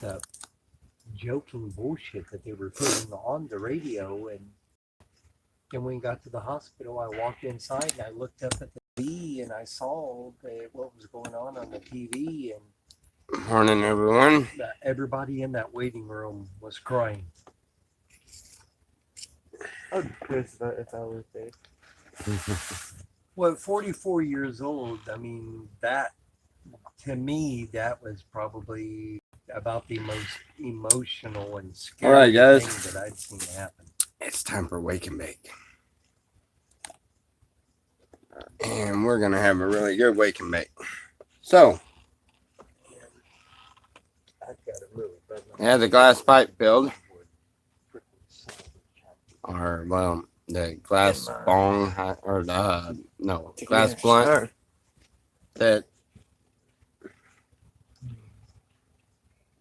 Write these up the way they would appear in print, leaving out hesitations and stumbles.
the joking bullshit that they were putting on the radio. And when we got to the hospital, I walked inside and I looked up at the TV and I saw what was going on the TV. And Morning, everyone. everybody in that waiting room was crying. Oh, it's our day. Well, at 44 years old, I mean, that, to me, that was probably about the most emotional and scary All right, guys. thing that I'd seen happen. It's time for Wake and Bake. And we're going to have a really good Wake and Bake. So, I've got a really bad I had the glass pipe filled. Or, well, the glass bong, or the, no, glass blunt. That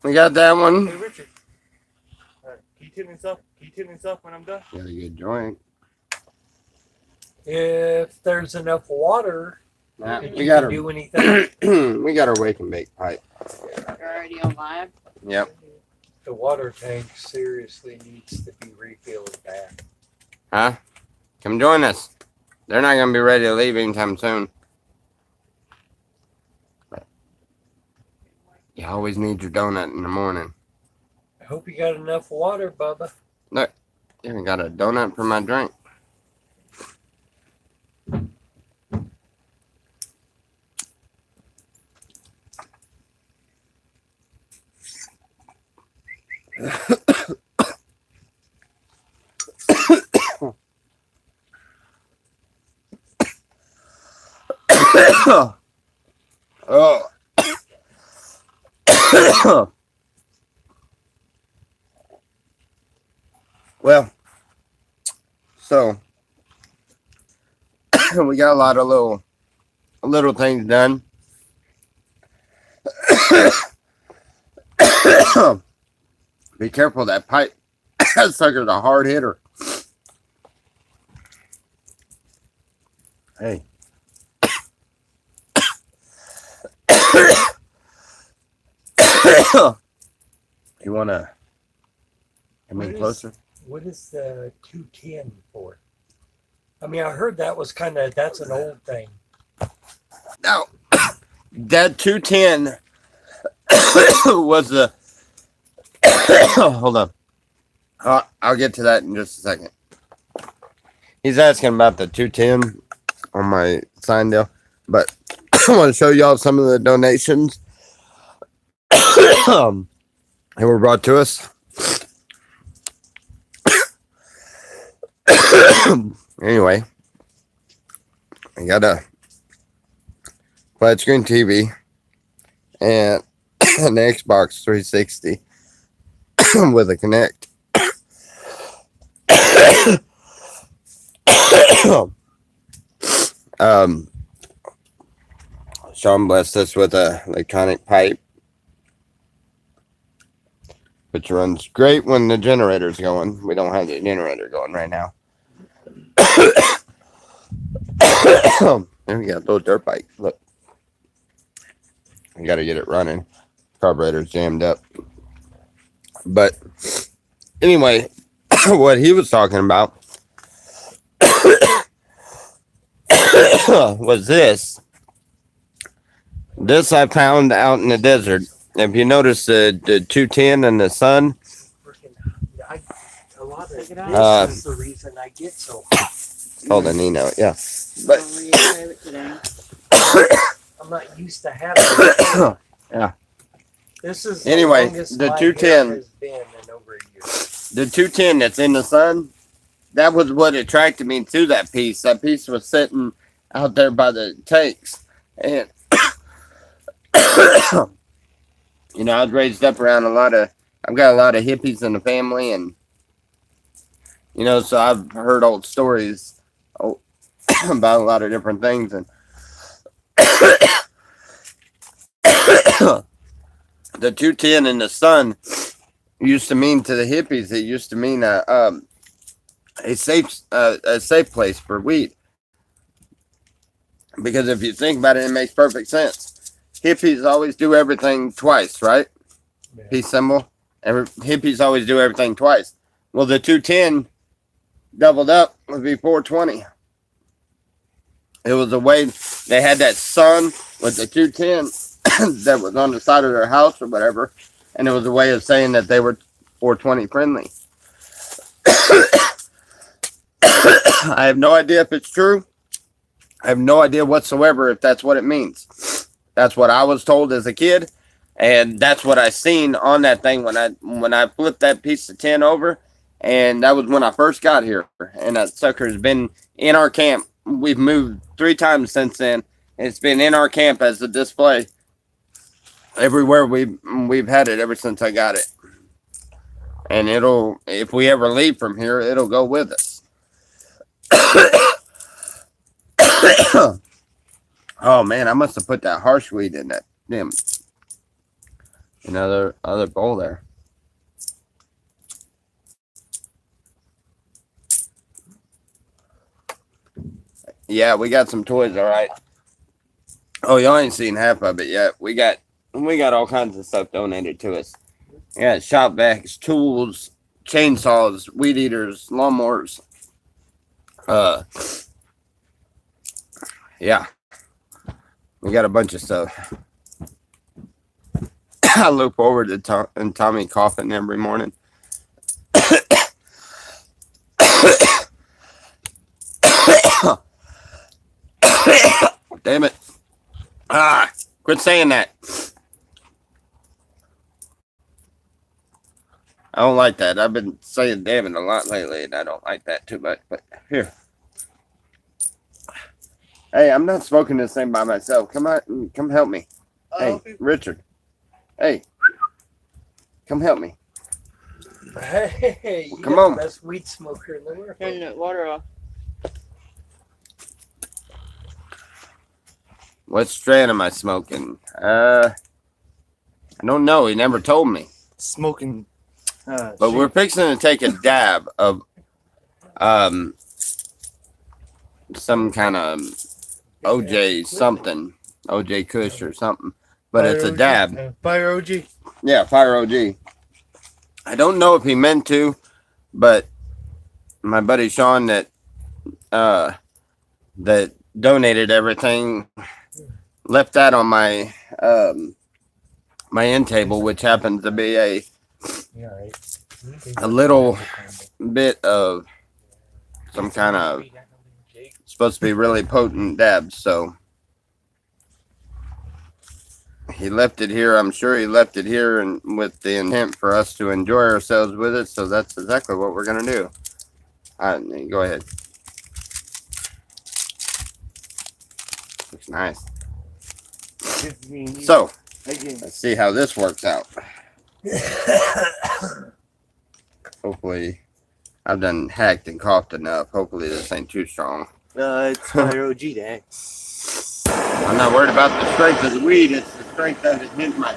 we got that one. Hey, Richard. Can you tip me stuff? Can you tip me stuff when I'm done? Got a good joint. If there's enough water, Nah, and we you got can our do anything. we got our Wake and Bake pipe. You're already on live? Yep. The water tank seriously needs to be refilled back. Huh? Come join us. They're not going to be ready to leave anytime soon. But you always need your donut in the morning. I hope you got enough water, Bubba. Look, even got a donut for my drink. Oh. Well, so we got a lot of little things done. Be careful, that pipe. That sucker's a hard hitter. Hey. You want to come in closer? What is the 210 for? I mean, I heard that was that's an old thing. No, that 210 was the. Hold on. I'll get to that in just a second. He's asking about the 210 on my sign deal, but I want to show y'all some of the donations that were brought to us. Anyway, I got a flat screen TV and an Xbox 360 with a Kinect. Sean blessed us with a electronic pipe, which runs great when the generator's going. We don't have the generator going right now. There we got a little dirt bike. Look, I got to get it running. Carburetor's jammed up. But anyway, what he was talking about was this. This I found out in the desert. If you notice the 210 and the sun, A lot of this Uh, is the reason I get so. hold on, Nino, yeah. But I'm not used to having it. Yeah. This is Anyway, longest the my 210 hair has been in over a year. the 210 that's in the sun, that was what attracted me to that piece. That piece was sitting out there by the tanks. And, you know, I was raised up around I've got a lot of hippies in the family. And, you know, so I've heard old stories about a lot of different things. And the 210 in the sun used to mean to the hippies, it used to mean a safe place for weed. Because if you think about it, it makes perfect sense. Hippies always do everything twice, right? peace symbol. Hippies always do everything twice. Well, the 210 doubled up would be 420. It was a way they had that sun with the 210 that was on the side of their house or whatever, and it was a way of saying that they were 420 friendly. I have no idea if it's true. I have no idea whatsoever if that's what it means. That's what I was told as a kid, and that's what I seen on that thing when I flipped that piece of tin over, and that was when I first got here. And that sucker's been in our camp. We've moved 3 times since then. It's been in our camp as a display everywhere we've had it ever since I got it. And it'll, if we ever leave from here, it'll go with us. Oh man, I must have put that harsh weed in that damn another bowl there. Yeah, we got some toys, all right. Oh, y'all ain't seen half of it yet. We got all kinds of stuff donated to us. Yeah, shop vacs, tools, chainsaws, weed eaters, lawnmowers. Yeah. We got a bunch of stuff. I look forward to Tommy coughing every morning. Damn it. Quit saying that. I don't like that. I've been saying damn it a lot lately, and I don't like that too much. But here. Hey, I'm not smoking this thing by myself. Come on, come help me. Hey, Richard. Hey, come help me. Hey, Come on. Best weed smoker in the world. Turn the water off. What strand am I smoking? I don't know. He never told me. Smoking. But we're fixing to take a dab of some kind of OJ something, OJ Kush or something. But it's a dab. Fire OG. Yeah, Fire OG. I don't know if he meant to, but my buddy Sean that donated everything left that on my my end table, which happens to be a little bit of some kind of supposed to be really potent dabs. So he left it here. I'm sure he left it here and with the intent for us to enjoy ourselves with it. So that's exactly what we're gonna do. All right, go ahead. Looks nice. So let's see how this works out. Hopefully, I've done hacked and coughed enough. Hopefully, this ain't too strong. It's Fire OG Day. I'm not worried about the strength of the weed. It's the strength that it hit my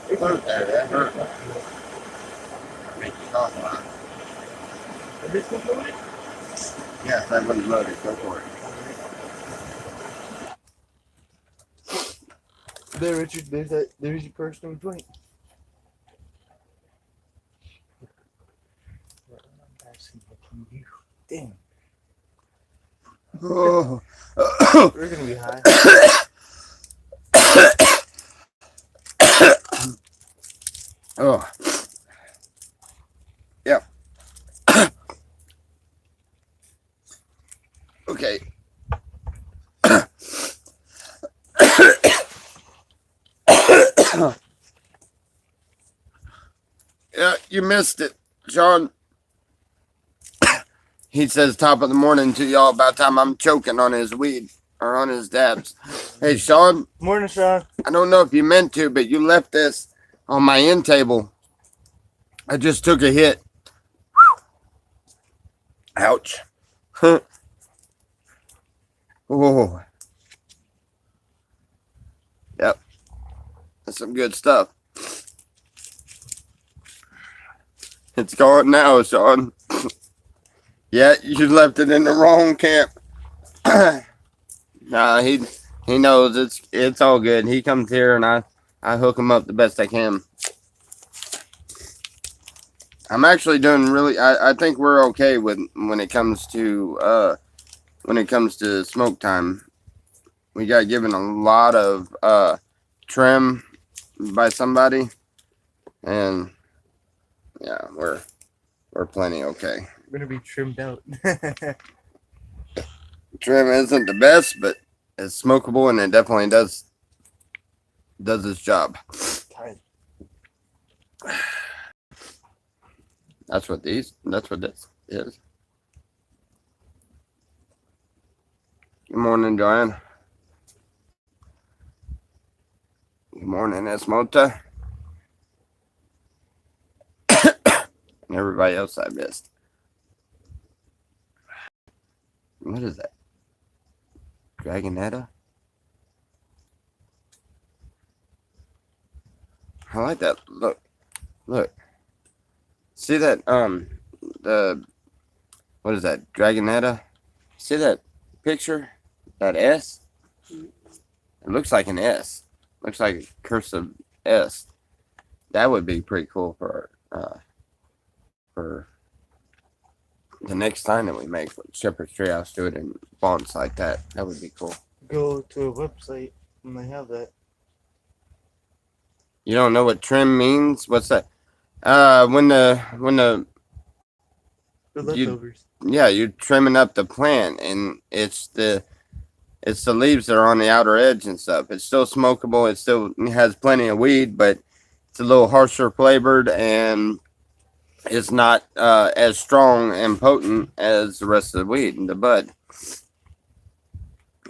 throat there. That hurt. Make you cough a lot. Yes, that one's loaded. Go for it. There, Richard. There's your personal joint. Damn. Oh. We're gonna be high. Oh. Yep. Okay. Yeah, you missed it, Sean. He says top of the morning to y'all about time I'm choking on his weed or on his dabs. Hey, Sean. Morning, Sean. I don't know if you meant to, but you left this on my end table. I just took a hit. Ouch. Oh. Yep. That's some good stuff. It's gone now, Sean. Yeah, you left it in the wrong camp. Nah, he knows it's all good. He comes here and I hook him up the best I can. I'm actually doing really. I think we're okay with when it comes to smoke time. We got given a lot of trim by somebody, and yeah, we're plenty okay. We're gonna be trimmed out. Trim isn't the best, but it's smokable and it definitely does its job. Tired. That's what this is. Good morning, Joanne. Good morning, Esmota. And everybody else I missed. What is that? Dragonetta? I like that. Look. See that? What is that? Dragonetta? See that picture? That S? It looks like an S. Looks like a cursive S. That would be pretty cool for the next time that we make Shepherd's Treehouse. Do it in fonts like that. That would be cool. Go to a website and they have that. You don't know what trim means? What's that? When the The leftovers. yeah, you're trimming up the plant, and it's the leaves that are on the outer edge and stuff. It's still smokable. It still has plenty of weed, but it's a little harsher flavored, and it's not as strong and potent as the rest of the weed and the bud.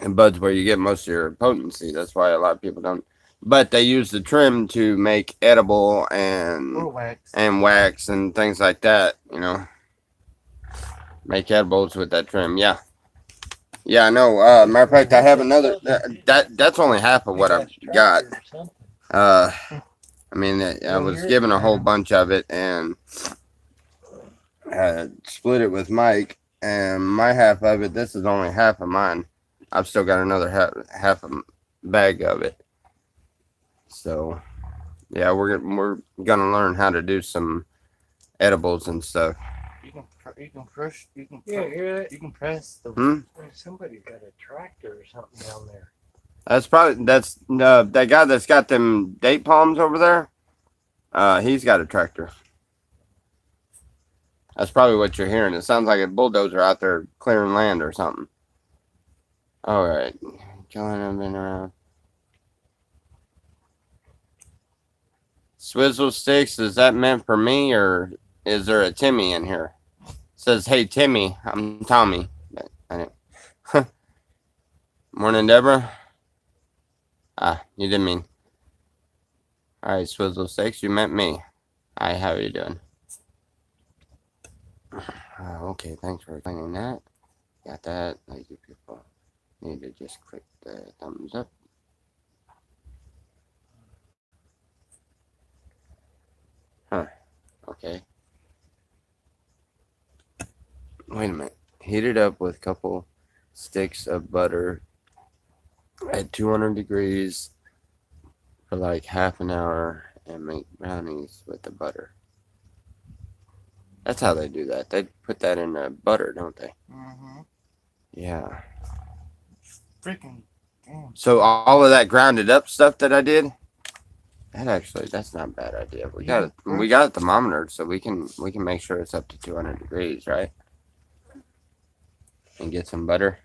And bud's where you get most of your potency. That's why a lot of people don't. But they use the trim to make edible Or wax. and wax and things like that. You know, make edibles with that trim. Yeah. Yeah, I know. Matter of fact, I have another. That's only half of what I've got. I mean, I was given a whole bunch of it and split it with Mike. And my half of it, this is only half of mine. I've still got another half a bag of it. So, yeah, we're gonna learn how to do some edibles and stuff. You can crush. You can Yeah, hear that? you can press the. Somebody got a tractor or something down there. That's that guy that's got them date palms over there. He's got a tractor. That's probably what you're hearing. It sounds like a bulldozer out there clearing land or something. All right, John, I've been around. Swizzle sticks, is that meant for me or is there a Timmy in here? It says, hey Timmy, I'm Tommy. But I didn't. Morning, Deborah. You didn't mean. All right, Swizzle sticks, you meant me. Hi, how are you doing? Okay, thanks for explaining that. Got that. Like you people need to just click the thumbs up. Okay. Wait a minute. Heat it up with a couple sticks of butter at 200 degrees for like half an hour and make brownies with the butter. That's how they do that. They put that in the butter, don't they? Mm-hmm. Yeah. Freaking damn. So all of that grounded up stuff that I did, that's not a bad idea. We got a thermometer, so we can make sure it's up to 200 degrees, right? And get some butter.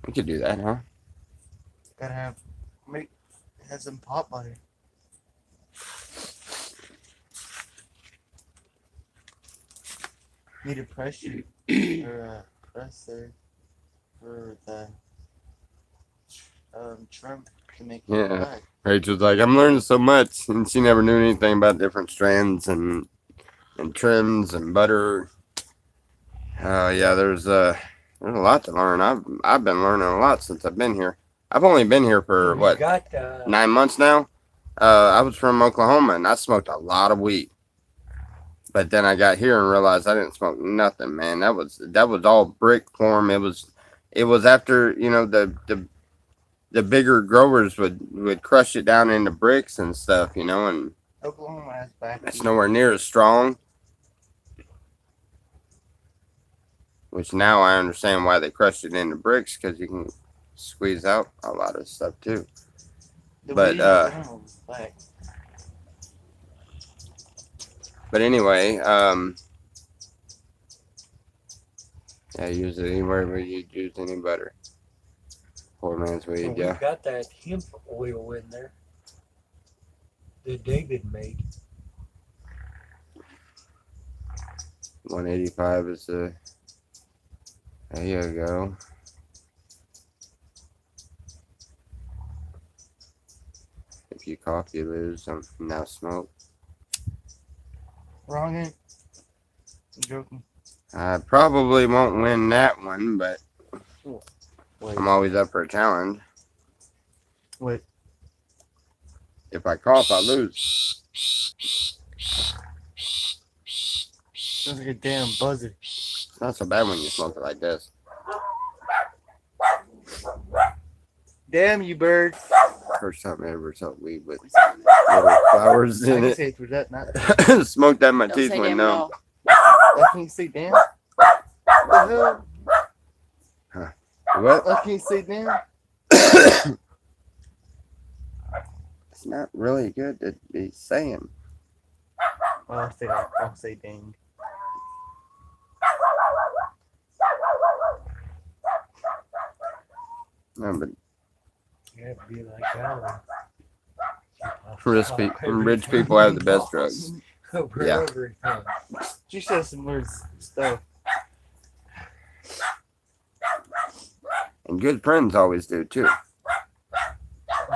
We could do that, huh? Gotta have some pot butter. Need a pressure or a presser for the trim to make it Yeah. black. Rachel's like, I'm learning so much, and she never knew anything about different strands and trims and butter. Yeah, there's a lot to learn. I've been learning a lot since I've been here. I've only been here for what, 9 months now. I was from Oklahoma and I smoked a lot of weed, but then I got here and realized I didn't smoke nothing, man. That was all brick form. It was after, you know, the bigger growers would crush it down into bricks and stuff, you know, and Oklahoma has back. it's nowhere near as strong. which now I understand why they crushed it into bricks, because you can squeeze out a lot of stuff too. The But, weed was black. But anyway, yeah, use it anywhere where you use any butter. Poor man's weed, Well, yeah. we've got that hemp oil in there that David made. 185 is the. There you go. If you cough, you lose. Now smoke. Wrong it. I'm joking. I probably won't win that one, but Wait. I'm always up for a challenge. Wait. If I cough, I lose. Sounds like a damn buzzard. It's not so bad when you smoke it like this. Damn you, bird. First time I ever smoked weed with little flowers I in can it. say it for that, not. Smoked that, my Don't teeth say went damn numb. I can't say damn. What the hell? What? I can't say damn. It's not really good to be saying. Oh, I'll say dang. No, but Yeah, it'd be like that rich people have the best drugs. Over Yeah. everything. She said some weird stuff. And good friends always do too.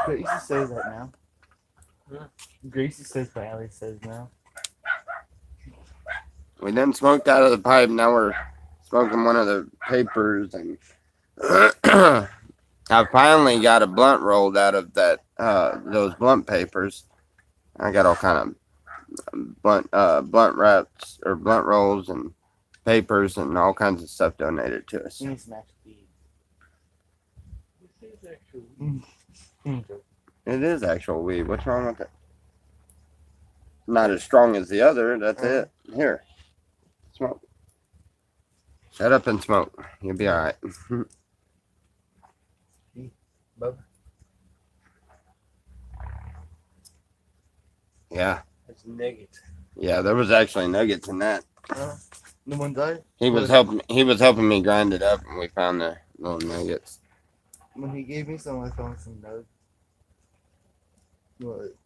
Gracie says that now. Yeah. Gracie says what Allie says now. We then smoked out of the pipe. Now we're smoking one of the papers, and I finally got a blunt rolled out of that those blunt papers. I got all kind of blunt wraps or blunt rolls and papers and all kinds of stuff donated to us. You need some actual weed. This is actually It is actual weed. What's wrong with it? Not as strong as the other. That's it. Here, smoke. Shut up and smoke. You'll be all right. Bubba. Yeah, That's nuggets. yeah. There was actually nuggets in that. No one died? He was helping me grind it up, and we found the little nuggets. When he gave me some, I found some nugs. What?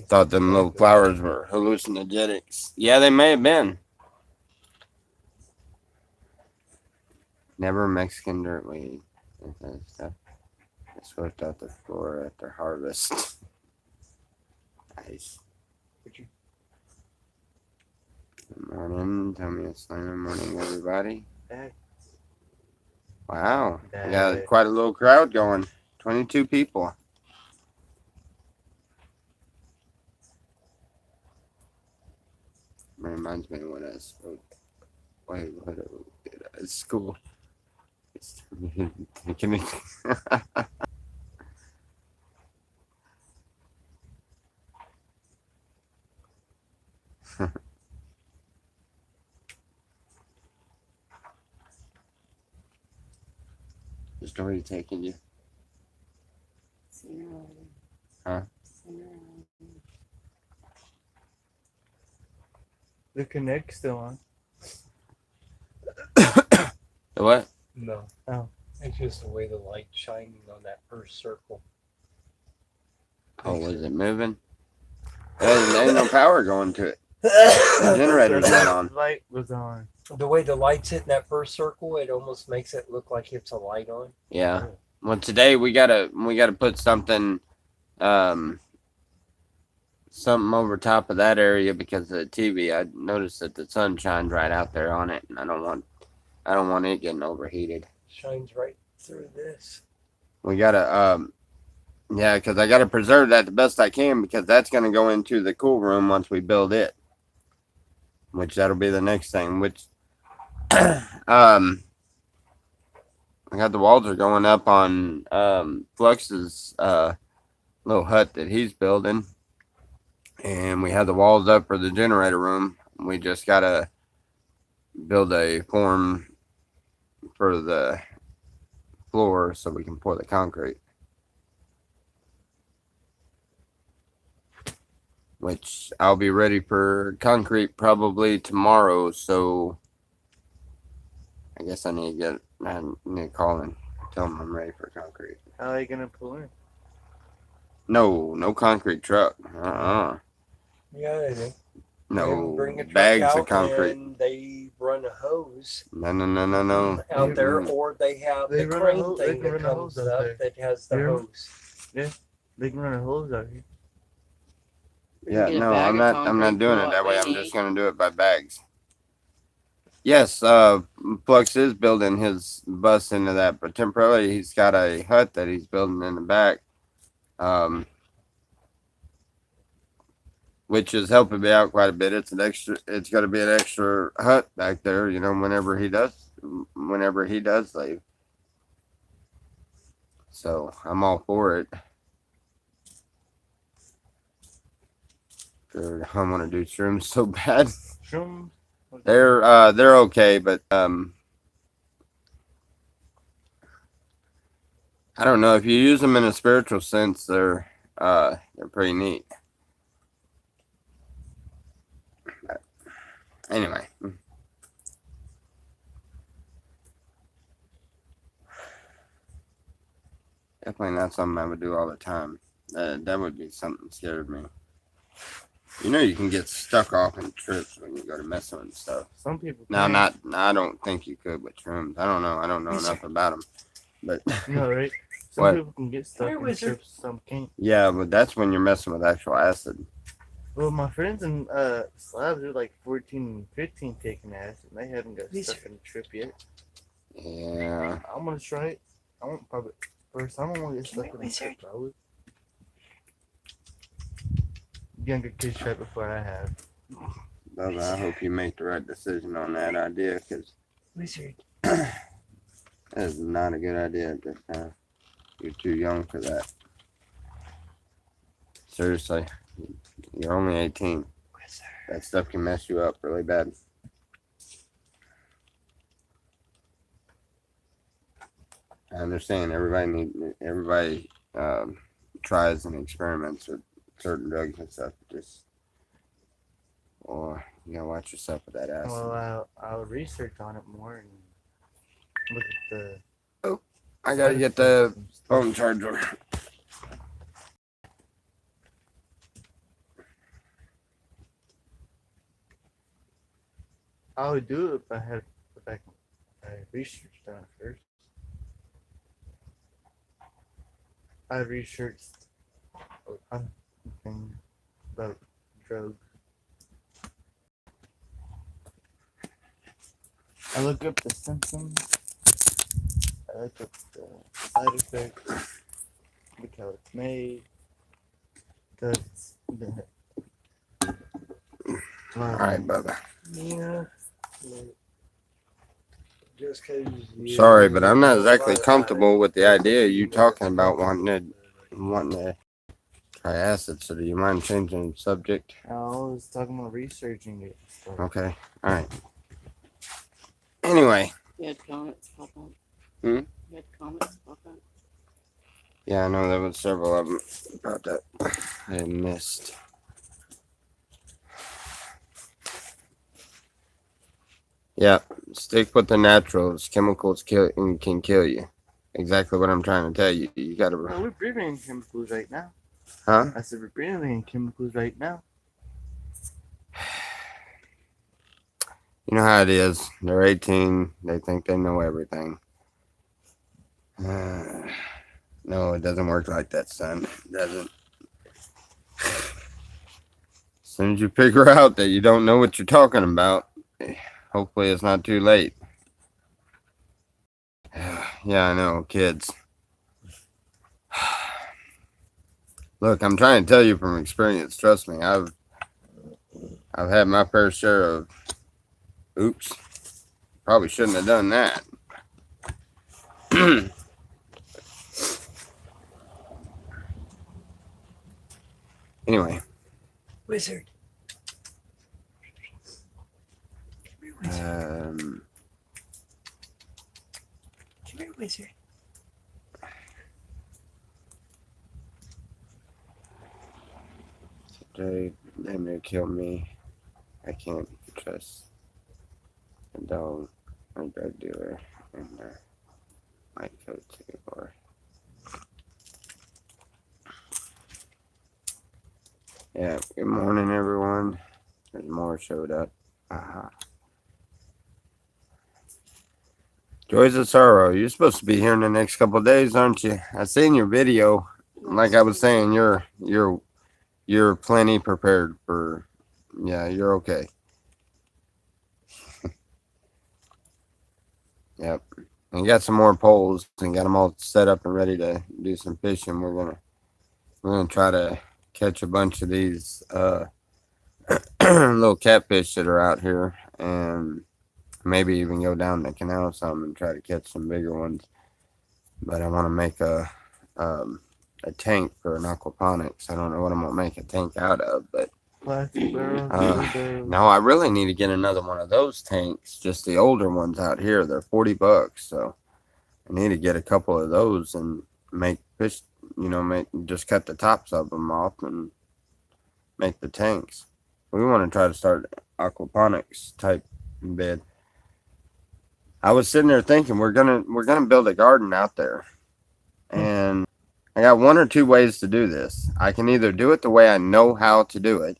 Thought them little flowers were hallucinogenics. Yeah, they may have been. Never Mexican dirt weed. That stuff. They swept out the floor after harvest. Nice. Good morning. Tell me it's Good morning, everybody. Dad. Wow. We got Dad. quite a little crowd going. 22 people. Reminds me of when I spoke. Wait, what did I school? Can we? The story taking you. Huh? The Connect's still on. The what? No. Oh. It's just the way the light's shining on that first circle. Oh, was it moving? There ain't no power going to it. The generator's not on. Light was on. The way the light's hitting that first circle, it almost makes it look like it's a light on. Yeah. Well, today we gotta put something, something over top of that area because of the TV. I noticed that the sun shines right out there on it, and I don't want it getting overheated. Shines right through this. We gotta, yeah, because I gotta preserve that the best I can because that's gonna go into the cool room once we build it. Which that'll be the next thing. Which, I got the walls are going up on Flux's little hut that he's building, and we have the walls up for the generator room. We just gotta build a form for the floor so we can pour the concrete. Which I'll be ready for concrete probably tomorrow, so I guess I need to call and tell them I'm ready for concrete. How are you gonna pull in? No concrete truck. Yeah, they do. They No bring a truck bags out of concrete. and they run a hose No. out there, or they have They the run a crane hose- they thing can that run a comes hose out up there. that has the Yeah. hose. They can run a hose out here. We can Yeah, get a no, bag I'm of not concrete doing for it what that way. we I'm need. just gonna do it by bags. Yes, Flux is building his bus into that, but temporarily he's got a hut that he's building in the back. Which is helping me out quite a bit. It's gonna be an extra hut back there, whenever he does leave. So I'm all for it. Good. I want to do shrooms so bad. Shrooms. They're okay, but I don't know if you use them in a spiritual sense, they're pretty neat. Anyway, definitely not something I would do all the time. That would be something that scared me. You can get stuck off in trips when you go to messing with stuff. Some people. No, can. I don't think you could with shrooms. I don't know. I don't know enough about them. But No, right? Some What? people can get stuck Hey, in wizard. trips. Some can't. yeah, but that's when you're messing with actual acid. Well, my friends in Slabs are like 14 and 15 taking acid, and they haven't got stuck in a trip yet. Yeah. I'm gonna try it. I won't probably first. I don't want to get stuck in a trip. Probably. Younger kids try it before I have. Bubba, I hope you make the right decision on that idea, because Wizard. that is not a good idea at this time. You're too young for that. Seriously. You're only 18. That stuff can mess you up really bad. I understand everybody tries and experiments with certain drugs and stuff. Or you gotta watch yourself with that acid. Well, I'll research on it more and look at the. I gotta get the phone charger. I would do it if I researched on it first. I researched things about drugs. I look up the symptoms. I look up the side effects. Look how it's made. That's the. All right, Bubba. Yeah. Just cause Sorry, but I'm not exactly comfortable with the idea of you talking about wanting to try acid. So do you mind changing the subject? I was talking about researching it. So. Okay. All right. Anyway. You had comments pop up. Hmm? You had comments pop up. Yeah, I know there was several of them about that I missed. Yeah, stick with the naturals. Chemicals can kill you. Exactly what I'm trying to tell you. You gotta. Well, we're breathing in chemicals right now. Huh? I said we're breathing in chemicals right now. You know how it is. They're 18. They think they know everything. No, it doesn't work like that, son. It doesn't. As soon as you figure out that you don't know what you're talking about, hopefully it's not too late. Yeah, I know, kids. Look, I'm trying to tell you from experience. Trust me, I've had my fair share of. Oops, probably shouldn't have done that. Anyway, Wizard. um, Wizard. They may kill me. I can't trust a dog or drug dealer in their white coat too. Or yeah. Good morning, everyone. There's more showed up. Aha. Joys of Sorrow. You're supposed to be here in the next couple of days, aren't you? I seen your video. Like I was saying, you're plenty prepared for. Yeah, you're okay. Yep. And got some more poles and got them all set up and ready to do some fishing. We're gonna try to catch a bunch of these little catfish that are out here, and maybe even go down the canal some and try to catch some bigger ones. But I want to make a tank for an aquaponics. I don't know what I'm gonna make a tank out of, but Plastic barrels, wheelbarrows. no, I really need to get another one of those tanks. Just the older ones out here. They're $40, so I need to get a couple of those and make fish. Just cut the tops of them off and make the tanks. We want to try to start aquaponics type bed. I was sitting there thinking we're gonna build a garden out there, and I got one or two ways to do this. I can either do it the way I know how to do it,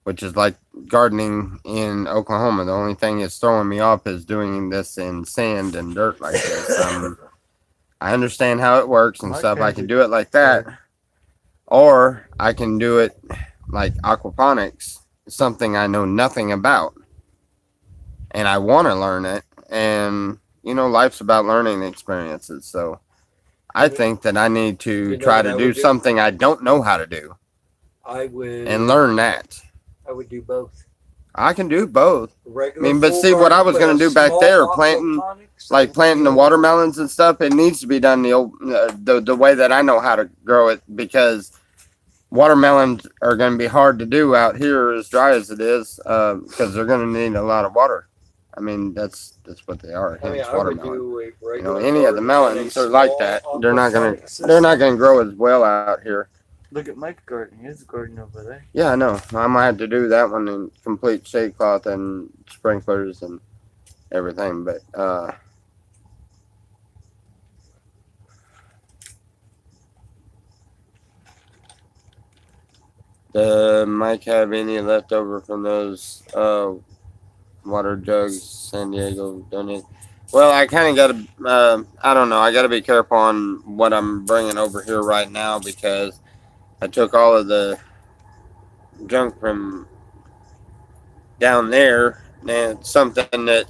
which is like gardening in Oklahoma. The only thing that's throwing me off is doing this in sand and dirt like this. I understand how it works and stuff. I can do it like that, or I can do it like aquaponics, something I know nothing about, and I want to learn it. And life's about learning experiences. So I think that I need to try to do something I don't know how to do I would and learn that. I would do both. I can do both. Regular but full see what I garden, was gonna but a do back small there, planting the watermelons and stuff. It needs to be done the old the way that I know how to grow it, because watermelons are going to be hard to do out here as dry as it is, because they're going to need a lot of water. I mean, that's what they are. I Hence would watermelon. do a regular Any of the garden melons and a are like small that. They're not aquaponics gonna system. grow as well out here. Look at Mike's garden. He has a garden over there. Yeah, I know. I might have to do that one in complete shade cloth and sprinklers and everything. But Mike have any left over from those water jugs San Diego donated? Well, I kind of got to, I don't know. I got to be careful on what I'm bringing over here right now, because I took all of the junk from down there, and it's something that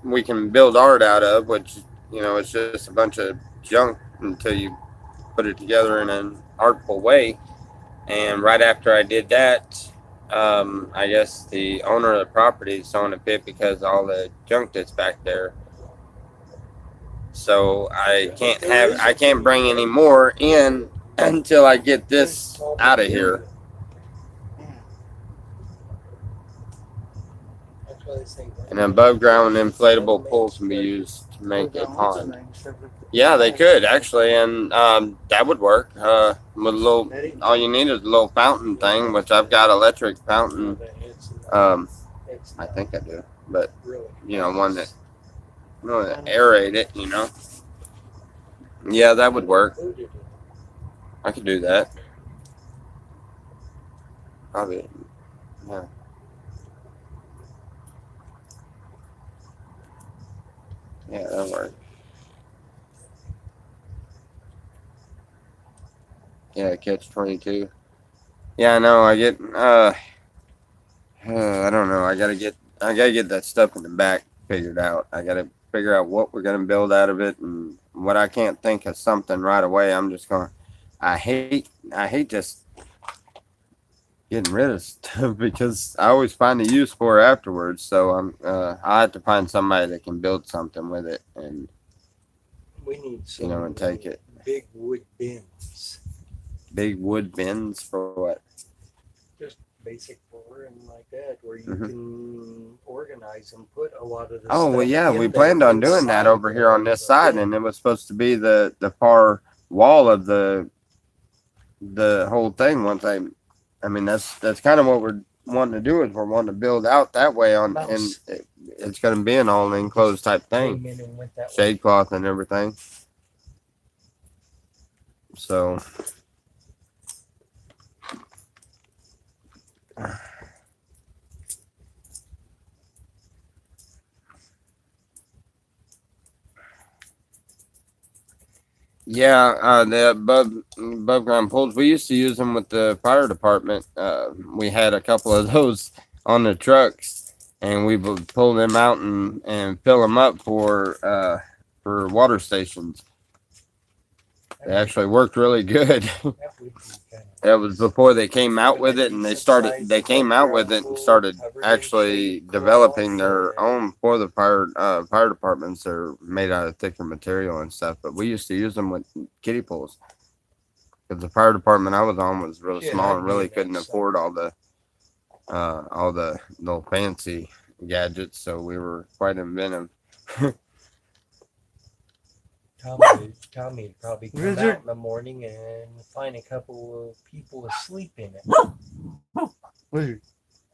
we can build art out of, which, it's just a bunch of junk until you put it together in an artful way. And right after I did that, I guess the owner of the property is throwing a fit because of all the junk that's back there. So I can't bring any more in until I get this out of here. That's why they say An above ground inflatable pool can be used to make a pond. Yeah, they could actually, and that would work. With a little, all you need is a little fountain thing, which I've got electric fountain. I think I do, but one that aerate it. Yeah, that would work. I could do that. Probably. Yeah. Yeah, that'll work. Yeah, catch 22. Yeah, I know. I get. I don't know. I gotta get that stuff in the back figured out. I gotta figure out what we're gonna build out of it, and what I can't think of something right away. I'm just gonna. I hate just getting rid of stuff, because I always find a use for it afterwards. So I have to find somebody that can build something with it, and we need some and take it. big wood bins. Big wood bins for what? basic floor and like that, where you Mhm. can organize and put a lot of the Oh well, stuff yeah, in we there planned on doing that inside over here on this the side, bin. and it was supposed to be the far wall of the whole thing. Once I mean that's kind of what we're wanting to do is we're wanting to build out that way on, and Mouse it's going to be an all enclosed type thing, came in and went that way. shade cloth and everything. So yeah, the above ground pools. We used to use them with the fire department. We had a couple of those on the trucks, and we would pull them out and fill them up for water stations. They actually worked really good. That would be kind of That was before they came out with it, and they came out with it and started actually developing their own for the fire departments. They're made out of thicker material and stuff, but we used to use them with kiddie pools because the fire department I was on was really Shit, small I'd and be really in that couldn't sucker. afford all the little fancy gadgets, so we were quite inventive. Tommy would probably come Wizard. out in the morning and find a couple of people asleep in it. Wizard.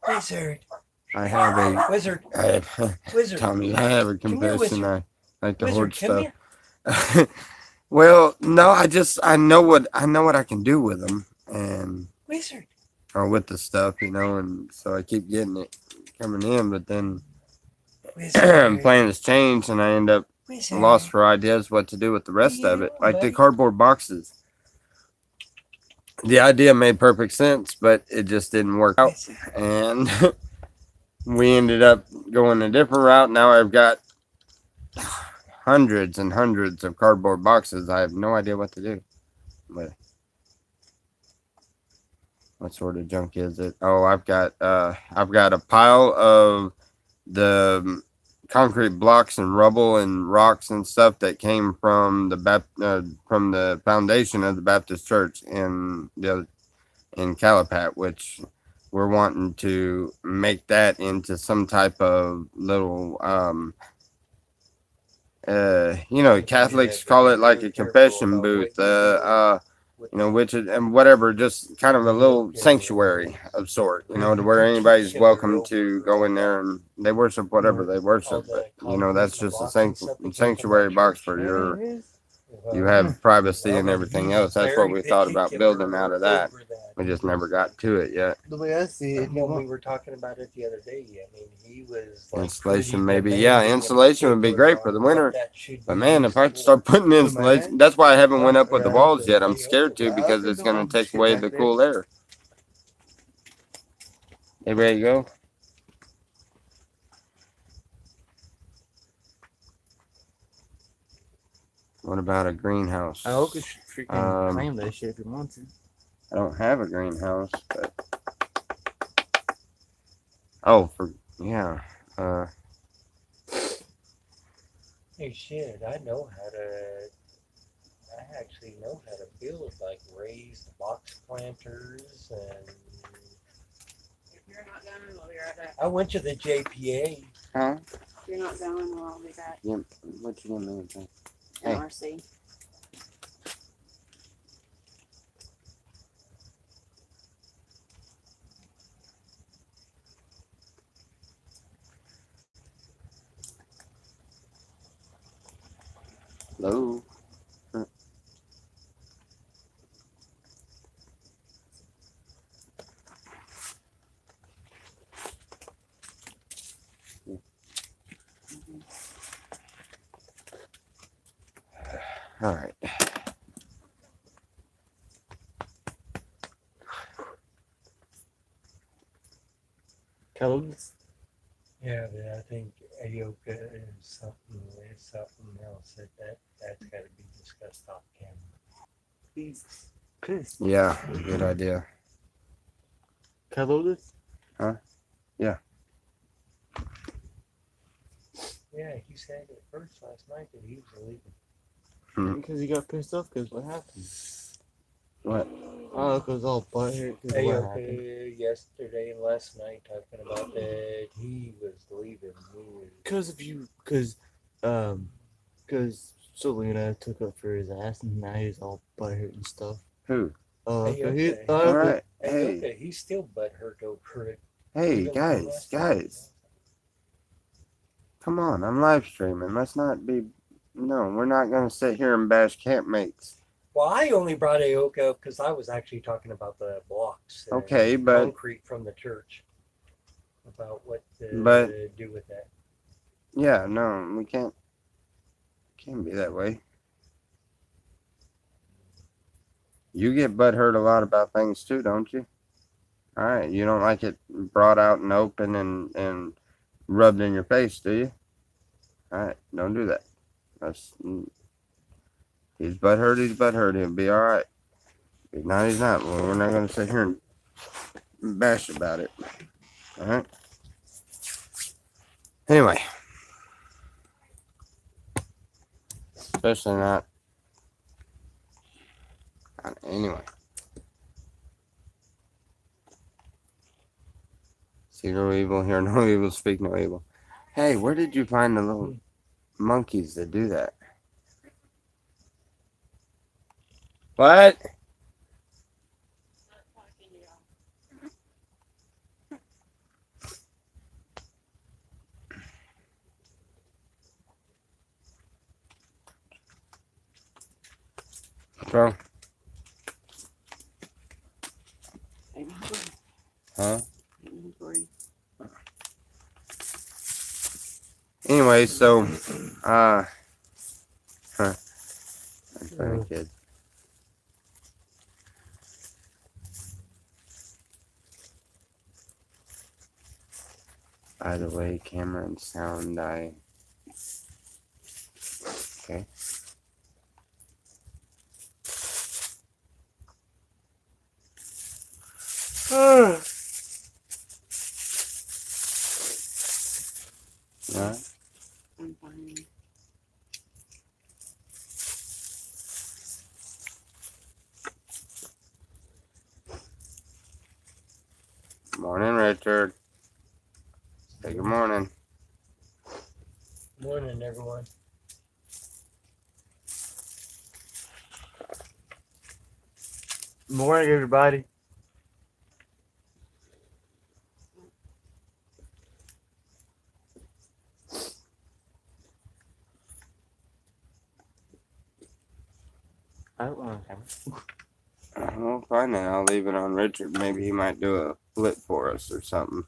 Wizard, I have a wizard, I have, wizard. Tommy, I have a Come here, confession. wizard. I like to Wizard, hoard come stuff. here. Well, no, I know what I can do with them, and Wizard. or with the stuff, and so I keep getting it coming in, but then Wizard. plans change, and I end up Wizard. lost for ideas what to do with the rest of it, like the cardboard boxes. The idea made perfect sense, but it just didn't work out, Wizard. and we ended up going a different route. Now I've got hundreds and hundreds of cardboard boxes. I have no idea what to do. But what sort of junk is it? Oh, I've got a pile of the concrete blocks and rubble and rocks and stuff that came from from the foundation of the Baptist Church in Calapat, which we're wanting to make that into some type of little Catholics call it like a confession booth, which is, and whatever, just kind of a little sanctuary of sort, to where anybody's welcome to go in there and they worship whatever they worship. But, that's just a sanctuary box for you have privacy and everything else. That's what we thought about building out of that. We just never got to it yet. The way I see it, When we were talking about it the other day, I mean, he was like Insulation, pretty maybe. demanding Yeah, and insulation would be great for the particular on winter. what that should But be man, if I used start for. putting insulation, that's why I haven't went up with the walls yet. I'm scared to because it's going to take away the cool air. Hey, ready to go? What about a greenhouse? I hope you should freaking Um, claim that shit if you want to. I don't have a greenhouse, but yeah. Hey, shit, I actually know how to build like raised box planters, and If you're not done, we'll be right back. I went to the JPA. Huh? If you're not done, we'll be back. Yeah. What you gonna do? Hey. NRC. Hello. All right. Kellogg's. Yeah, but I think Ayoka is something else that's got to be discussed off camera. He's pissed. Yeah, good idea. Kellogg's. Yeah, he said at first last night that he was illegal. Because he got pissed off because what happened? What? My uncle's all butthurt because Hey, what happened. okay, yesterday and last night talking about that he was leaving. Because of you, because Selena took up for his ass and now he's all butthurt and stuff. Who? Hey, He, okay. All right. Hey, Hey, okay, he's still butthurt over it. hey, Even from guys, last night. guys. Come on, I'm live streaming. Let's not be. No, we're not gonna sit here and bash campmates. Well, I only brought Aoka up because I was actually talking about the blocks. And Okay, but- concrete from the church. About what to But- do with that. Yeah, no, we can't. Can't be that way. You get butthurt a lot about things too, don't you? All right, you don't like it brought out and open and rubbed in your face, do you? All right, don't do that. That's he's butthurt. He's butthurt. He'll be all right. If not, he's not. Well, we're not gonna sit here and bash about it. All right. Anyway, especially not. Anyway. See no evil, hear no evil, speak no evil. Hey, where did you find the little monkeys that do that? What? Not talking to y'all. Bro? Huh? Anyway, so, I'm funny kid. By the way, camera and sound, okay. Yeah. I'm fine. Morning, Richard. Say good morning. Morning, everyone. Morning, everybody. I don't want to Well, fine then. I'll leave it on Richard. Maybe he might do a flip for us or something.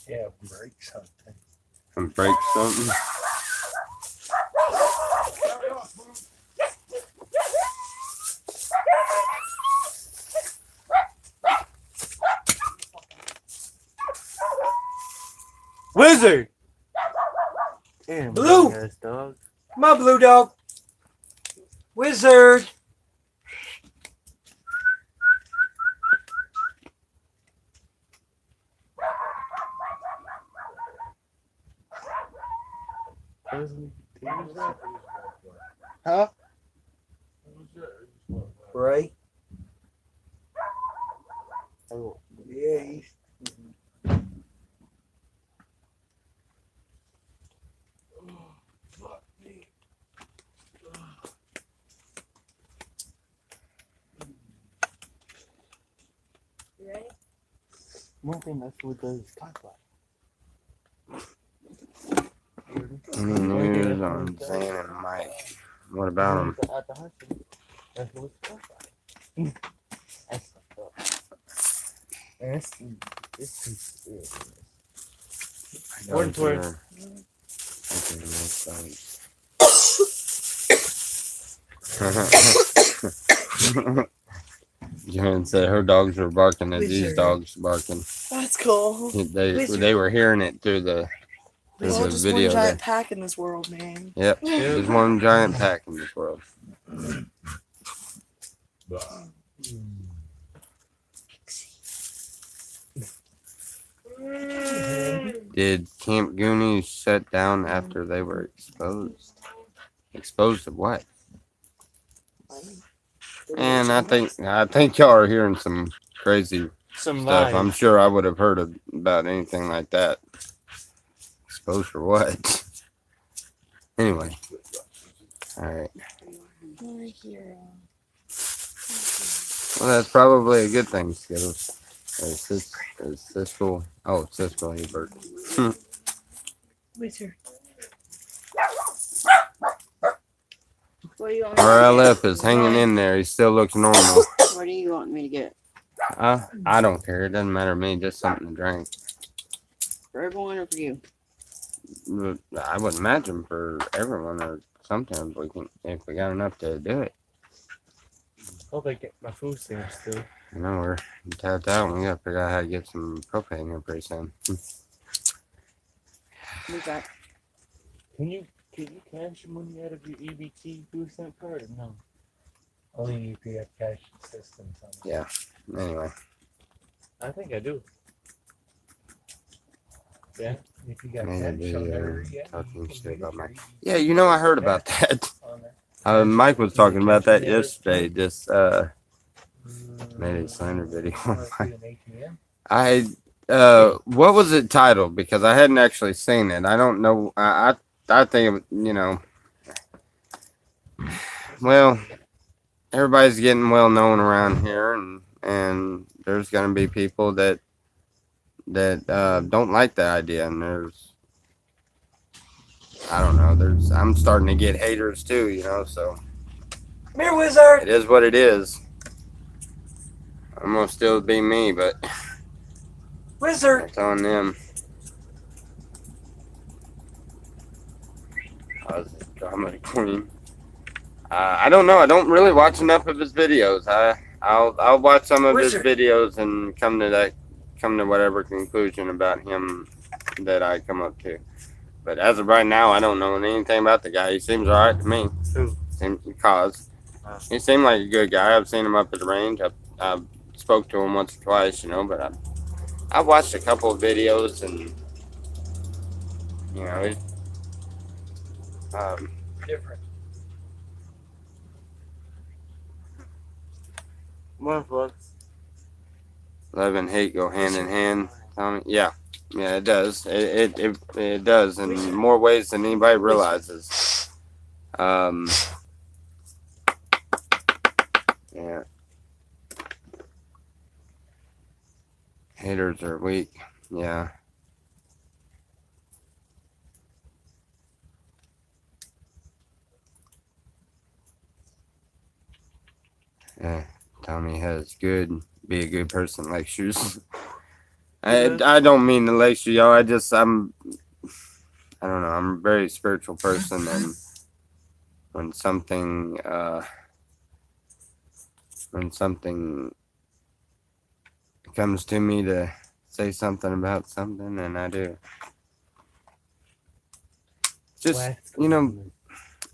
Yeah, break something. And break something. Wizard! Damn, Blue! ass dog. Come on, blue dog. Wizard. Huh? Right? Oh, Yeah, he's You ready? one thing that's what does talk about. Any news on Zane and Mike? What about them? At the hospital. That's what it's talk about. That's fucked up. And it's too Word to word. Jan said her dogs were barking as these Wizard. dogs barking. That's cool. They were hearing it through the There's all just video one giant there. pack in this world, man. Yep, there's one giant pack in this world. Did Camp Goonies shut down after they were exposed? Exposed to what? And I think y'all are hearing some crazy Some stuff. lies. I'm sure I would have heard about anything like that. Exposure what? Anyway. Alright. My hero. Well, that's probably a good thing, Skittles. Is Siskel. Oh, Siskel Hebert. Wait here. What do you want me to get? RLF is hanging in there. He still looks normal. What do you want me to get? I don't care. It doesn't matter to me. Just something to drink. For everyone or for you? I would imagine for everyone, or sometimes we can, if we got enough to do it. Hope I get my food stamps still. I know we're tapped out. We gotta figure out how to get some propane here pretty soon. Who's that? Can you cash money out of your EBT food stamp card or no? Only if you have cash systems on it. Yeah. Anyway, I think I do. Yeah. If you got Maybe, cash on there, yeah. talking you can shit get about your my- EBT yeah, you know, I heard about that. on there. Mike was talking about that Yeah. yesterday. Just made a slander video. Unless you an ATM. What was it titled? Because I hadn't actually seen it. I don't know. I think, you know, well, everybody's getting well known around here, and there's gonna be people that don't like the idea, and I don't know. I'm starting to get haters too, you know. So Come here, wizard. it is what it is. I'm gonna still be me, but Wizard. it's on them. Drama queen. I don't know. I don't really watch enough of his videos. I'll watch some of his Wizard. videos and come to whatever conclusion about him that I come up to. But as of right now, I don't know anything about the guy. He seems alright to me. Who? He seemed like a good guy. I've seen him up at the range. I spoke to him once or twice, you know. But I've watched a couple of videos, and you know, Different. One fuck. love and hate go hand in hand. Tommy, yeah, it does. It does in more ways than anybody realizes. Yeah. Haters are weak. Yeah. Yeah. Tommy has be a good person lectures. I don't mean to lecture y'all. I don't know. I'm a very spiritual person, and when something comes to me to say something about something, and I do. Just, you know,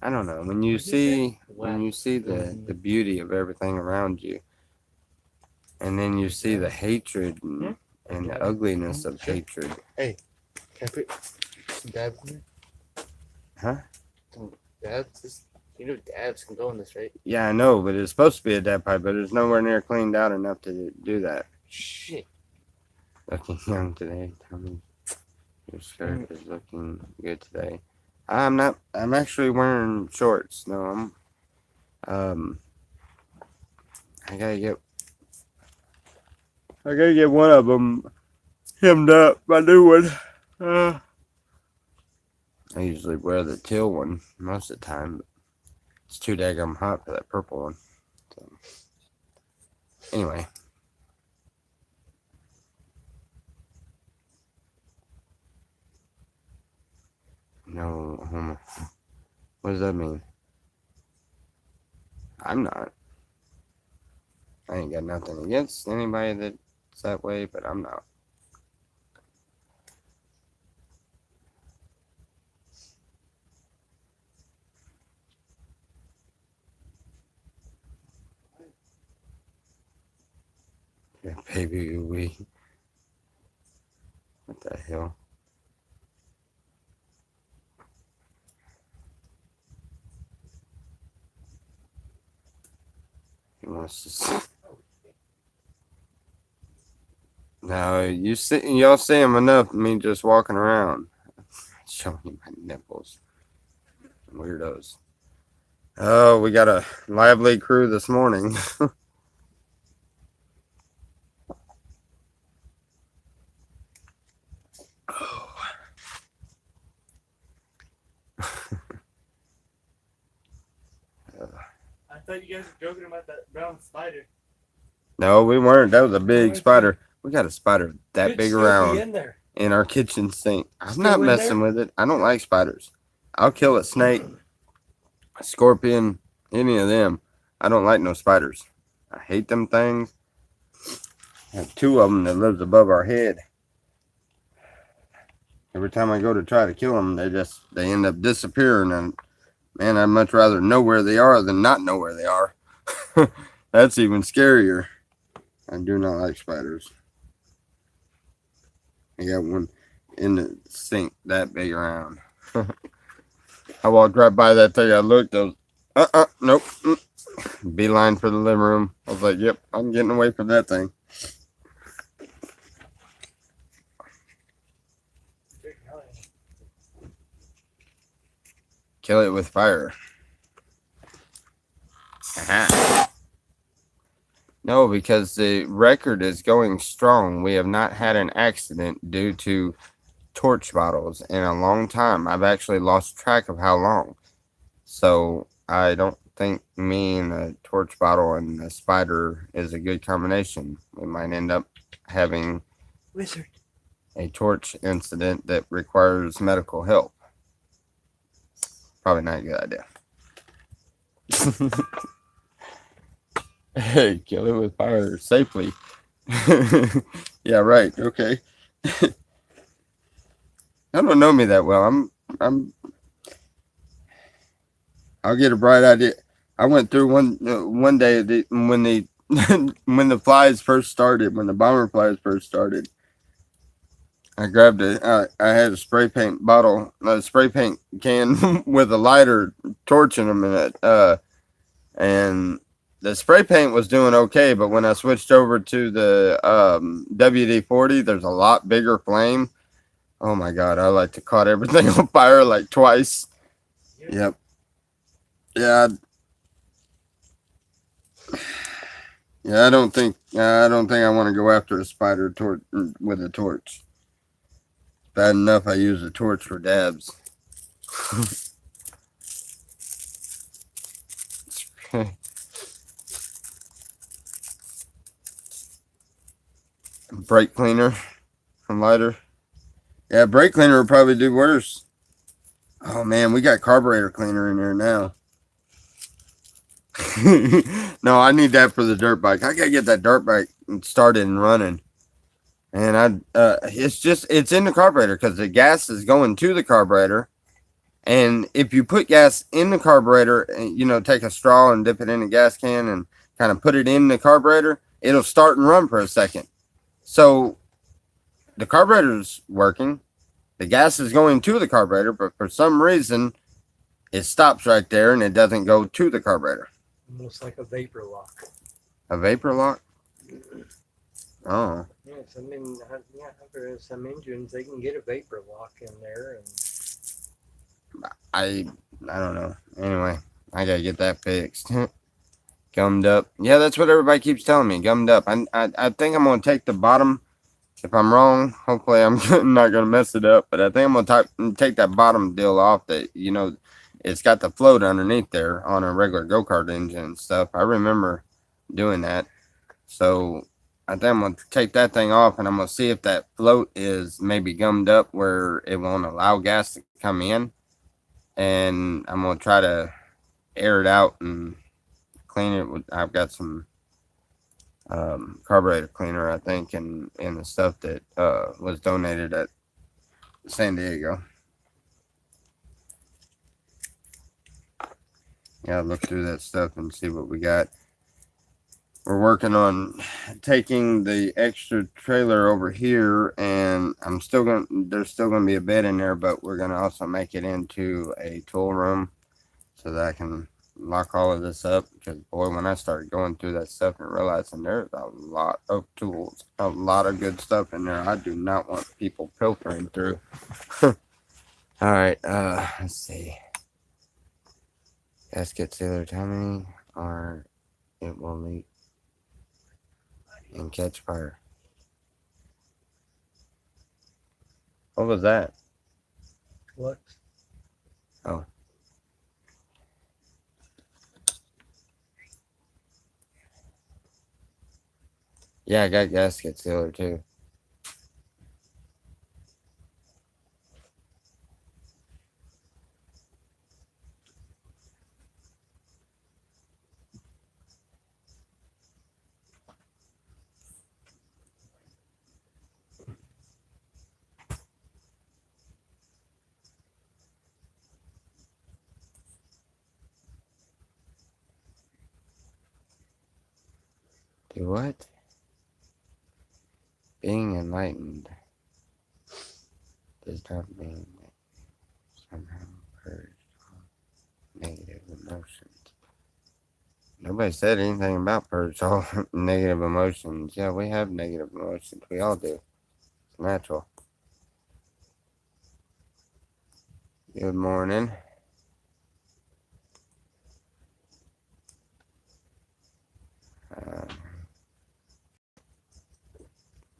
I don't know. When you see the beauty of everything around you, and then you see the hatred and the ugliness of hatred. Can I put some dabs in there? Huh? Some dabs? You know dabs can go in this, right? Yeah, I know, but it's supposed to be a dab pipe, but it's nowhere near cleaned out enough to do that. Shit. Looking young today, Tommy. Your skirt is looking good today. I'm not. I'm actually wearing shorts. No, I gotta get one of them hemmed up. My new one. I usually wear the teal one most of the time. But it's too daggum hot for that purple one. So, anyway. No homo. What does that mean? I'm not. I ain't got nothing against anybody that's that way, but I'm not. Yeah, baby, what the hell? He wants to see. No, y'all see him enough. Me just walking around, showing you my nipples. Weirdos. Oh, we got a lively crew this morning. I thought you guys were joking about that brown spider. No, we weren't. That was a big Okay. spider. We got a spider that Could big still be around in there. in our kitchen sink. I'm Still not in messing with it. I don't like spiders. I'll kill a snake, a scorpion, any of them. I don't like no spiders. I hate them things. I have two of them that lives above our head. Every time I go to try to kill them, they end up disappearing. And man, I'd much rather know where they are than not know where they are. That's even scarier. I do not like spiders. I got one in the sink that big around. I walked right by that thing. I looked. I was, nope. Beeline for the living room. I was like, yep, I'm getting away from that thing. Kill it with fire. Aha. No, because the record is going strong. We have not had an accident due to torch bottles in a long time. I've actually lost track of how long. So I don't think me and a torch bottle and a spider is a good combination. We might end up having Wizard. a torch incident that requires medical help. Probably not a good idea. Hey, kill it with fire safely. Yeah, right. Okay. I don't know me that well. I'll get a bright idea. I went through one day when the when the flies first started, when the bomber flies first started. I grabbed I had a spray paint bottle, a spray paint can with a lighter, torching them in it. And the spray paint was doing okay, but when I switched over to the WD-40, there's a lot bigger flame. Oh my God, I like to caught everything on fire like twice. Yep. Yeah. Yeah, I don't think I want to go after a spider with a torch. Bad enough I use a torch for dabs. Brake cleaner from lighter. Yeah, brake cleaner would probably do worse. Oh man, we got carburetor cleaner in there now. No, I need that for the dirt bike. I gotta get that dirt bike started and running. And it's in the carburetor because the gas is going to the carburetor. And if you put gas in the carburetor, and take a straw and dip it in a gas can and kind of put it in the carburetor, it'll start and run for a second. So the carburetor's working, the gas is going to the carburetor, but for some reason it stops right there and it doesn't go to the carburetor. Almost like a vapor lock. A vapor lock? Oh. Yes, there are some engines they can get a vapor lock in there, and I don't know. Anyway, I gotta get that fixed. Gummed up. Yeah, that's what everybody keeps telling me. Gummed up. I think I'm gonna take the bottom. If I'm wrong, hopefully I'm not gonna mess it up. But I think I'm gonna take that bottom deal off. That it's got the float underneath there on a regular go-kart engine and stuff. I remember doing that. So I think I'm gonna take that thing off, and I'm gonna see if that float is maybe gummed up where it won't allow gas to come in. And I'm gonna try to air it out and clean it. I've got some carburetor cleaner, I think, and the stuff that was donated at San Diego. Yeah, look through that stuff and see what we got. We're working on taking the extra trailer over here, and there's still gonna be a bed in there, but we're gonna also make it into a tool room so that I can lock all of this up because boy, when I started going through that stuff and realizing there's a lot of tools, a lot of good stuff in there. I do not want people pilfering through. All right, let's see. Gasket sealer, tell me, or it will leak and catch fire. What was that? What? Yeah, I got gasket sealer too. Do what? Being enlightened does not mean that somehow purged all negative emotions. Nobody said anything about purge all negative emotions. Yeah, we have negative emotions. We all do. It's natural. Good morning.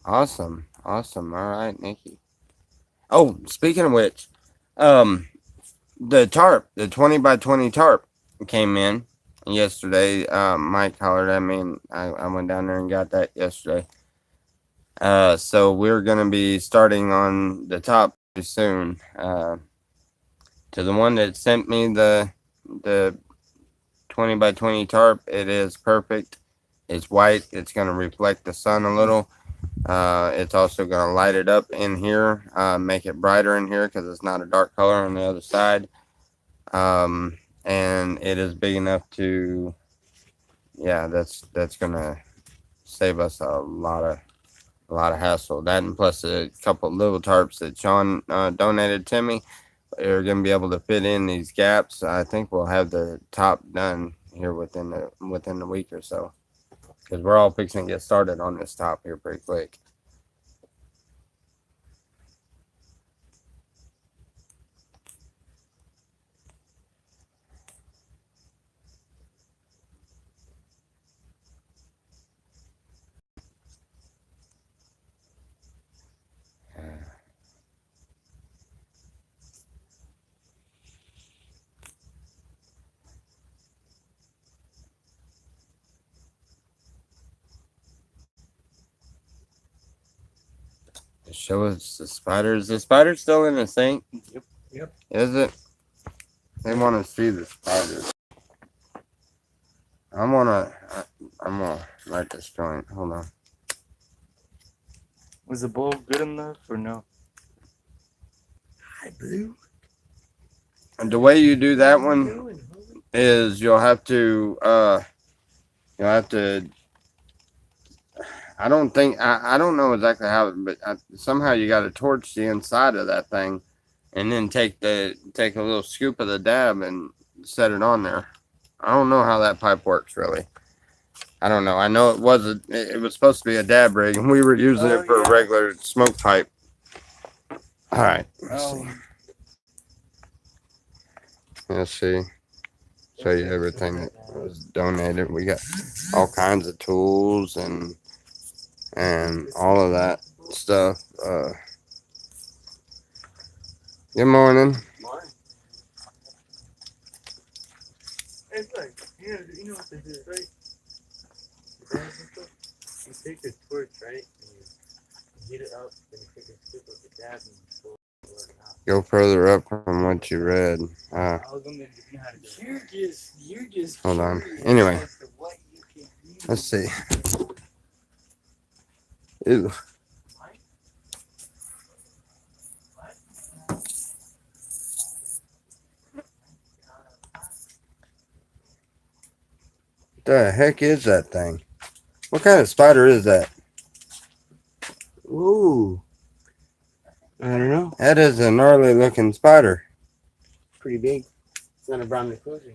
Awesome. Awesome. All right, Nikki. Oh, speaking of which, the tarp, the 20 by 20 tarp came in yesterday. Mike hollered at me and I went down there and got that yesterday. So we're going to be starting on the top pretty soon. To the one that sent me the 20 by 20 tarp, it is perfect. It's white. It's going to reflect the sun a little. It's also going to light it up in here, make it brighter in here because it's not a dark color on the other side. And it is big enough to, yeah, that's going to save us a lot of hassle. That and plus a couple little tarps that Sean donated to me are going to be able to fit in these gaps. I think we'll have the top done here within the week or so. Because we're all fixing to get started on this top here pretty quick. Show us the spiders. The spider's still in the sink? Yep. Is it? They want to see the spiders. I'm gonna write this joint. Hold on. Was the bowl good enough or no? Hi, Boo. And the way you do that What are you one doing, homie? is you'll have to I don't think I don't know exactly how, but somehow you got to torch the inside of that thing, and then take a little scoop of the dab and set it on there. I don't know how that pipe works really. I don't know. I know it was supposed to be a dab rig, and we were using it for a regular smoke pipe. All right. Let's see. Show you everything that was donated. We got all kinds of tools and all of that stuff. Good morning. It's like, you know what they do, right? You take a torch, right? And you heat it up, then you take a scoop of the dab and you pull it out. Go further up from what you read. I was wondering if you know how to do it. You're just. Hold on. curious Anyway. as to what you can use. Let's see. Ew. The heck is that thing? What kind of spider is that? Ooh. I don't know. That is a gnarly looking spider. Pretty big. It's not a brown reclusion.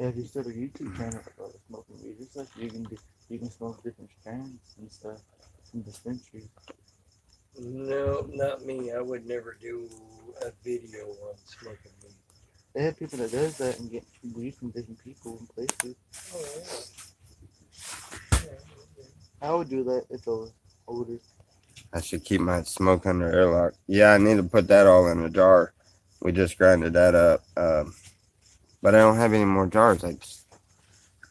Yeah, if you start a YouTube channel about smoking weed, it's like you can smoke different strands and stuff from dispensaries. No, not me. I would never do a video on smoking weed. They have people that does that and get weed from different people and places. Oh, yeah. I would do that if I was older. I should keep my smoke under airlock. Yeah, I need to put that all in a jar. We just grinded that up. But I don't have any more jars.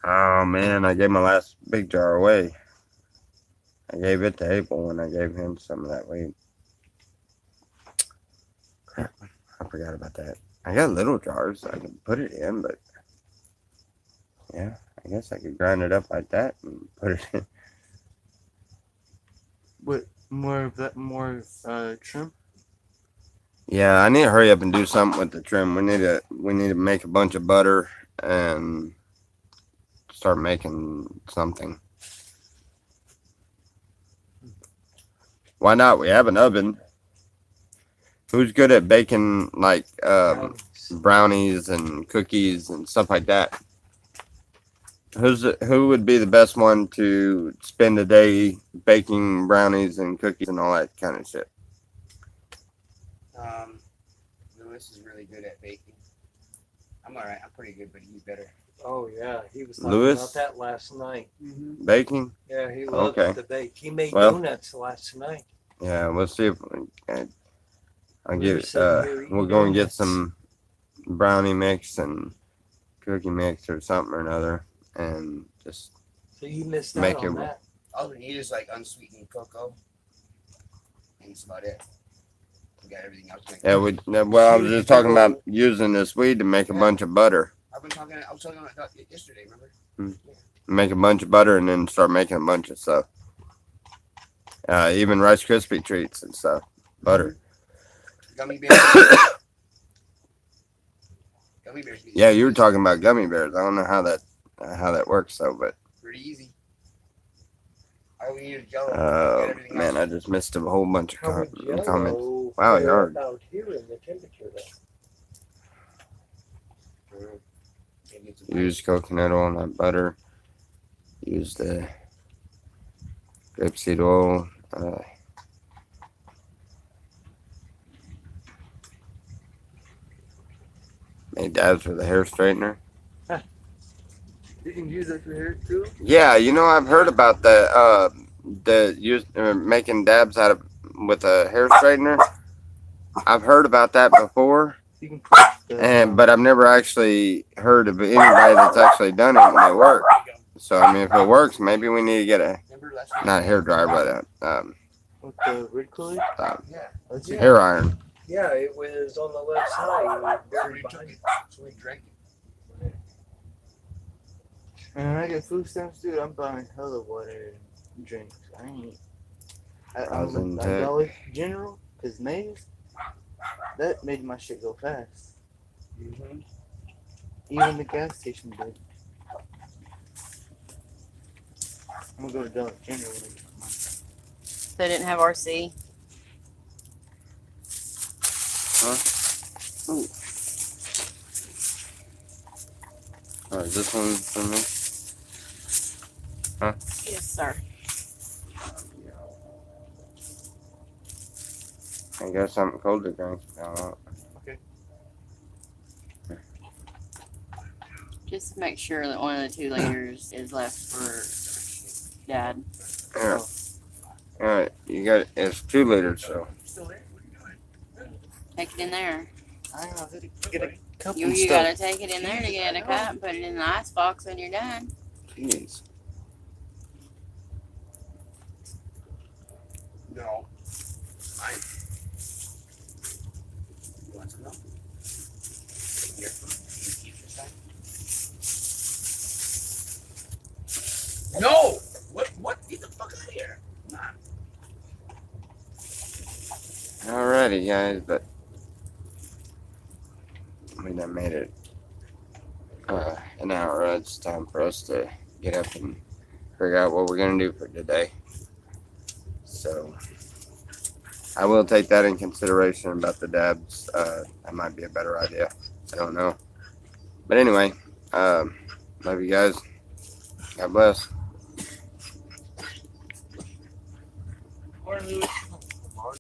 Oh man, I gave my last big jar away. I gave it to Abel when I gave him some of that weed. Crap, I forgot about that. I got little jars I can put it in, but yeah, I guess I could grind it up like that and put it in. What more of that? More trim? Yeah, I need to hurry up and do something with the trim. We need to make a bunch of butter and start making something. Why not? We have an oven. Who's good at baking like brownies and cookies and stuff like that? Who would be the best one to spend a day baking brownies and cookies and all that kind of shit? Lewis is really good at baking. I'm alright. I'm pretty good, but he's better. Oh yeah, he was talking Lewis? about that last night. Baking? Yeah, he loved Okay. to bake. He made Well- donuts last night. Yeah, we'll see if I'll We were get sitting here eating we'll go and get donuts. some brownie mix and cookie mix or something or another and just So you missed out Make on it- that. All we need is like unsweetened cocoa, and that's about it. We got everything else. yeah, well I was just talking about using this weed to make a bunch of butter. I was talking about it yesterday. Remember? Make a bunch of butter and then start making a bunch of stuff. Even Rice Krispie treats and stuff. Butter. Gummy bears. Gummy bears. Yeah, you were talking about gummy bears. I don't know how that works though, but Pretty easy. All we need is Jello. oh Get everything man, I else. just missed a whole bunch of How would comments. Jell-O Wow, fare you're- about here in the temperature though? Get some Use coconut oil, not butter. Use the grapeseed oil. Made dabs with a hair straightener. You can use that for hair too. Yeah, I've heard about making dabs out of with a hair straightener. I've heard about that before, You can put the, but I've never actually heard of anybody that's actually done it and it worked. So I mean, if it works, maybe we need to get a Remember last week? not a hair dryer, but a with the red color. Yeah. That's Yeah. hair iron. Yeah, it was on the left side. So Very we took behind. it. So we drank it. And when I get food stamps, dude, I'm buying hella water and drinks. I ain't. I was in I'm tech. Dollar General, cause Maze, that made my shit go fast. Mm-hmm. Even the gas station did. I'm gonna go to Dollar General. when I get mine. They didn't have RC. Oh, is this one for me? Yes, sir. I got something cold to drink. Just make sure that one of the 2 liters is left for Dad. Here. All right, you got it's 2 liters, so Still there? What are you doing? Take it in there. I don't know. I gotta get a cup You and you stuff. gotta take it in there to get a cup and put it in the ice box when you're done. jeez. No. Fine. You want some milk? Here. Can you keep this side? No! What? Get the fuck out of here. Come on. Alrighty, guys, but we done made it an hour. It's time for us to get up and figure out what we're gonna do for today. So I will take that in consideration about the dabs. That might be a better idea. I don't know. But anyway, Love you guys. God bless. Morning, Louis.